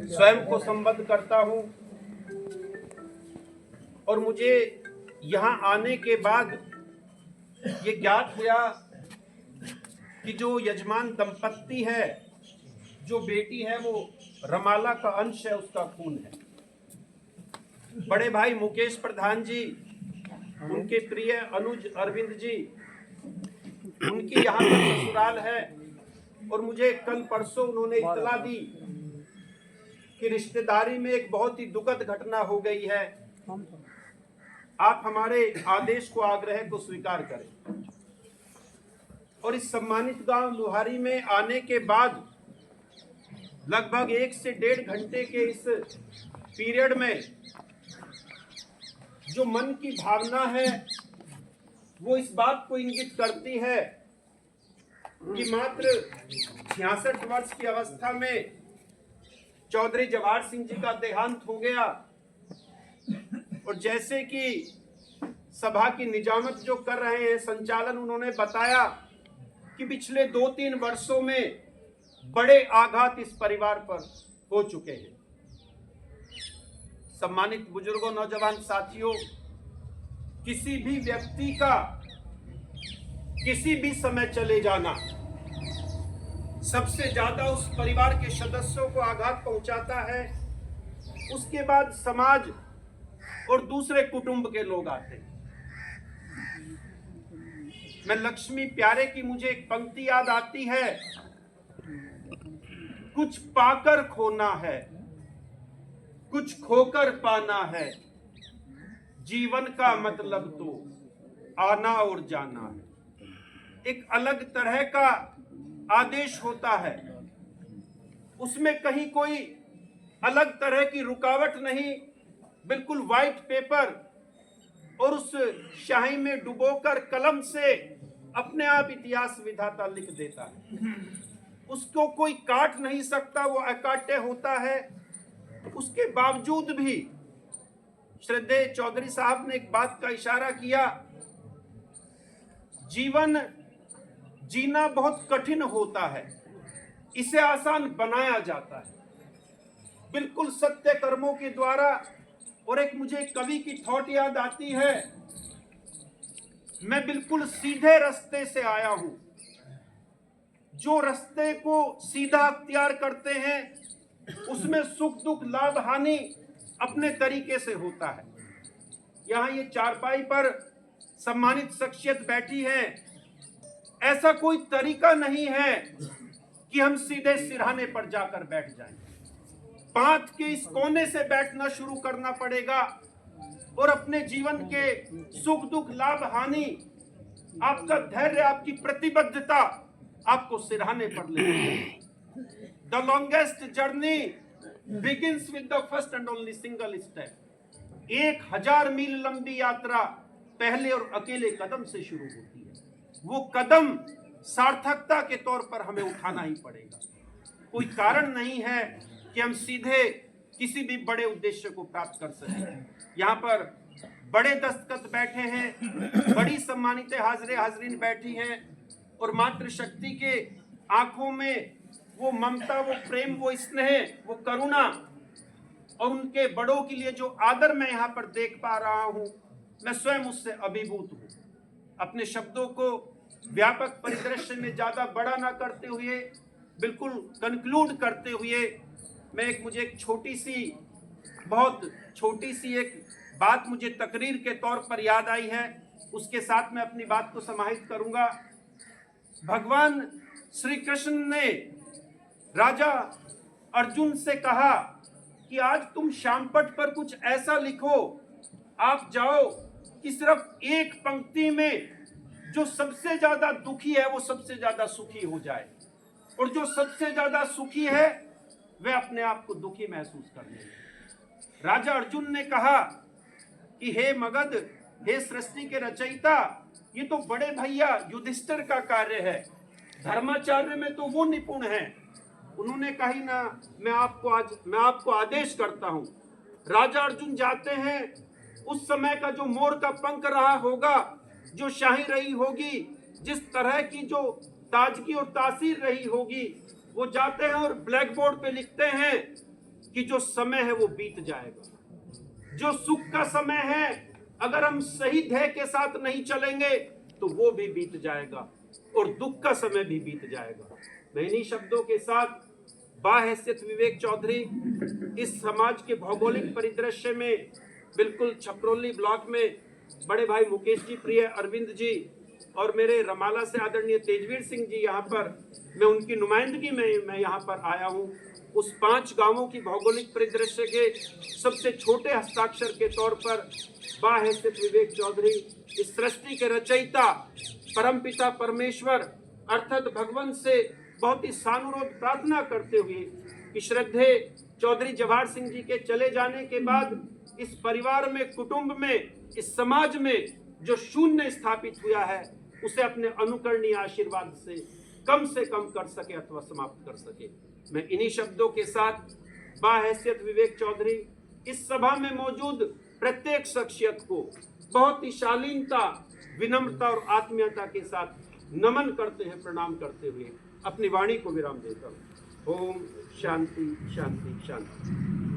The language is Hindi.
स्वयं को संबद्ध करता हूं और मुझे यहाँ आने के बाद ये ज्ञात हुआ कि जो यजमान दंपत्ति है, जो बेटी है, वो रमाला का अंश है, उसका खून है। बड़े भाई मुकेश प्रधान जी, उनके प्रिय अनुज अरविंद जी, उनकी यहाँ पर ससुराल है और मुझे कल परसों उन्होंने इत्तला दी कि रिश्तेदारी में एक बहुत ही दुखद घटना हो गई है। आप हमारे आदेश को, आग्रह को स्वीकार करें। और इस सम्मानित गांव लुहारी में आने के बाद लगभग 1 से 1.5 घंटे के इस पीरियड में जो मन की भावना है वो इस बात को इंगित करती है कि मात्र 66 वर्ष की अवस्था में चौधरी जवाहर सिंह जी का देहांत हो गया। और जैसे कि सभा की निजामत जो कर रहे हैं, संचालन, उन्होंने बताया कि पिछले 2-3 वर्षों में बड़े आघात इस परिवार पर हो चुके हैं। सम्मानित बुजुर्गों, नौजवान साथियों, किसी भी व्यक्ति का किसी भी समय चले जाना सबसे ज्यादा उस परिवार के सदस्यों को आघात पहुंचाता है। उसके बाद समाज और दूसरे कुटुंब के लोग आते हैं। मैं लक्ष्मी प्यारे की मुझे एक पंक्ति याद आती है, कुछ पाकर खोना है, कुछ खोकर पाना है, जीवन का मतलब तो आना और जाना है। एक अलग तरह का आदेश होता है, उसमें कहीं कोई अलग तरह की रुकावट नहीं, बिल्कुल व्हाइट पेपर और उस स्याही में डुबोकर कलम से अपने आप इतिहास विधाता लिख देता है। उसको कोई काट नहीं सकता, वो अकाट्य होता है। उसके बावजूद भी श्रद्धेय चौधरी साहब ने एक बात का इशारा किया, जीवन जीना बहुत कठिन होता है, इसे आसान बनाया जाता है, बिल्कुल सत्य कर्मों के द्वारा। और एक मुझे कवि की थॉट याद आती है, मैं बिल्कुल सीधे रास्ते से आया हूं। जो रास्ते को सीधा अख्तियार करते हैं उसमें सुख दुख लाभ हानि अपने तरीके से होता है। यहां ये चारपाई पर सम्मानित शख्सियत बैठी है, ऐसा कोई तरीका नहीं है कि हम सीधे सिरहाने पर जाकर बैठ जाएं। पांच के इस कोने से बैठना शुरू करना पड़ेगा और अपने जीवन के सुख दुख लाभ हानि, आपका धैर्य, आपकी प्रतिबद्धता आपको सिरहाने पर ले जाएगी। The longest journey begins with the first and only single step. 1000 मील लंबी यात्रा पहले और अकेले कदम से शुरू होती है। वो कदम सार्थकता के तौर पर हमें उठाना ही पड़ेगा। कोई कारण नहीं है कि हम सीधे किसी भी बड़े उद्देश्य को प्राप्त कर सकें। यहाँ पर बड़े दस्तखत बैठे हैं, बड़ी सम्मानित हाजरे हाजरीन बैठी हैं और मातृशक्ति के आंखों में वो ममता, वो प्रेम, वो स्नेह, वो करुणा और उनके बड़ों के लिए जो आदर मैं यहाँ पर देख पा रहा हूँ, मैं स्वयं उससे अभिभूत हूँ। अपने शब्दों को व्यापक परिदृश्य में ज्यादा बड़ा ना करते हुए, बिल्कुल कंक्लूड करते हुए, मैं मुझे एक छोटी सी, बहुत छोटी सी एक बात मुझे तकरीर के तौर पर याद आई है, उसके साथ मैं अपनी बात को समाहित करूंगा। भगवान श्री कृष्ण ने राजा अर्जुन से कहा कि आज तुम श्यामपट्ट पर कुछ ऐसा लिखो, आप जाओ कि सिर्फ एक पंक्ति में जो सबसे ज्यादा दुखी है वो सबसे ज्यादा सुखी हो जाए, और जो सबसे ज्यादा सुखी है वह अपने आप को दुखी महसूस करने लगे। राजा अर्जुन ने कहा कि हे मगध, हे सृष्टि के रचयिता, ये तो बड़े भैया युधिष्ठिर का कार्य है, धर्माचार्य में तो वो निपुण है। उन्होंने कही ना, मैं आपको आदेश करता हूं। राजा अर्जुन जाते हैं, उस समय का जो मोर का पंख रहा होगा, जो शाही रही होगी, जिस तरह की जो ताजगी और तासीर रही होगी, वो जाते हैं और ब्लैक बोर्ड पे लिखते हैं कि जो समय है वो बीत जाएगा। जो सुख का समय है, अगर हम सही ध्येय के साथ नहीं चलेंगे तो वो भी बीत जाएगा और दुख का समय भी बीत जाएगा। मैं इन्हीं शब्दों के साथ बाहैसियत विवेक चौधरी इस समाज के भौगोलिक परिदृश्य में बिल्कुल छपरौली ब्लॉक में बड़े भाई मुकेश जी, प्रिय अरविंद जी और मेरे रमाला से आदरणीय तेजवीर सिंह जी, यहाँ पर मैं उनकी नुमाइंदगी में मैं यहाँ पर आया हूँ। उस 5 गांवों की भौगोलिक परिदृश्य के सबसे छोटे हस्ताक्षर के तौर पर बाहैसियत विवेक चौधरी इस सृष्टि के रचयिता परमपिता परमेश्वर अर्थात भगवान से बहुत ही सानुरोध प्रार्थना करते हुए कि श्रद्धेय चौधरी जवाहर सिंह जी के चले जाने के बाद इस परिवार में, कुटुंब में, इस समाज में जो शून्य स्थापित हुआ है उसे अपने अनुकरणीय आशीर्वाद से कम कर सके अथवा समाप्त कर सके। मैं इन्हीं शब्दों के साथ बाहैसियत विवेक चौधरी इस सभा में मौजूद प्रत्येक शख्सियत को बहुत ही शालीनता, विनम्रता और आत्मीयता के साथ नमन करते हैं, प्रणाम करते हुए अपनी वाणी को विराम देता हूँ। ओम शांति शांति शांति।